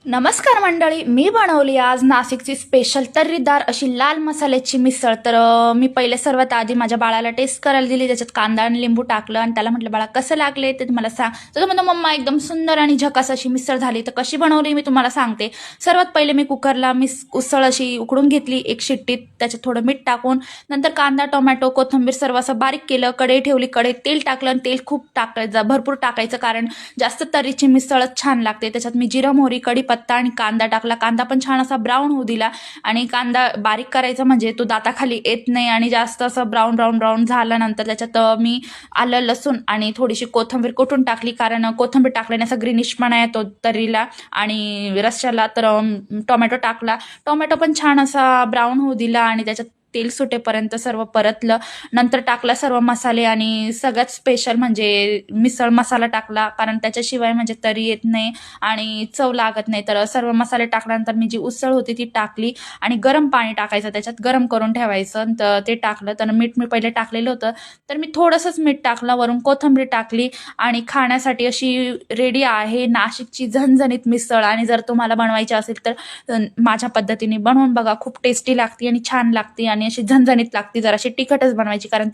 नमस्कार मंडळी, मी बनवली आज नाशिकची स्पेशल तर्रीदार अशी लाल मसाल्याची मिसळ. तर मी पहिले सर्वात आधी माझ्या बाळाला टेस्ट करायला दिली. त्याच्यात कांदा आणि लिंबू टाकलं आणि त्याला म्हटलं, बाळा कसं लागले ते मला सांग. तर तो म्हणतो, मम्मा एकदम सुंदर आणि झकास अशी मिसळ झाली. तर कशी बनवली मी तुम्हाला सांगते. सर्वात पहिले मी कुकरला उसळ अशी उकडून घेतली एक शिट्टीत. त्याच्यात थोडं मीठ टाकून नंतर कांदा, टोमॅटो, कोथिंबीर सर्व असं बारीक केलं. कढई ठेवली, कढईत तेल टाकलं आणि तेल खूप टाकायचं, भरपूर टाकायचं, कारण जास्त तर्रीची मिसळच छान लागते. त्याच्यात मी जिरं, मोहरी, कढीपत्ता आणि कांदा टाकला. कांदा पण छान असा ब्राऊन होऊ दिला आणि कांदा बारीक करायचा म्हणजे तो दाताखाली येत नाही. आणि जास्त असं ब्राऊन झाल्यानंतर त्याच्यात मी आलं, लसूण आणि थोडीशी कोथिंबीर कुटून टाकली, कारण कोथिंबीर टाकल्याने असा ग्रीनिशपणा येतो तर्रीला आणि रश्श्याला. तर टोमॅटो टाकला. टोमॅटो पण छान असा ब्राऊन होऊ दिला आणि त्याच्यात तेल सुटेपर्यंत सर्व परतलं. नंतर टाकला सर्व मसाले आणि सगळ्यात स्पेशल म्हणजे मिसळ मसाला टाकला, कारण त्याच्याशिवाय म्हणजे तरी येत नाही आणि चव लागत नाही. तर सर्व मसाले टाकल्यानंतर मी जी उसळ होती ती टाकली आणि गरम पाणी टाकायचं, त्याच्यात गरम करून ठेवायचं. तर ते टाकलं. तर मीठ मी पहिले टाकलेलं होतं, तर मी थोडंसंच मीठ टाकलं. वरून कोथिंबीर टाकली आणि खाण्यासाठी अशी रेडी आहे नाशिकची झणझणीत मिसळ. आणि जर तुम्हाला बनवायची असेल तर माझ्या पद्धतीने बनवून बघा, खूप टेस्टी लागते आणि छान लागते आणि अशी झणझणीत लागते. जराशी तिखटच बनवायची, कारण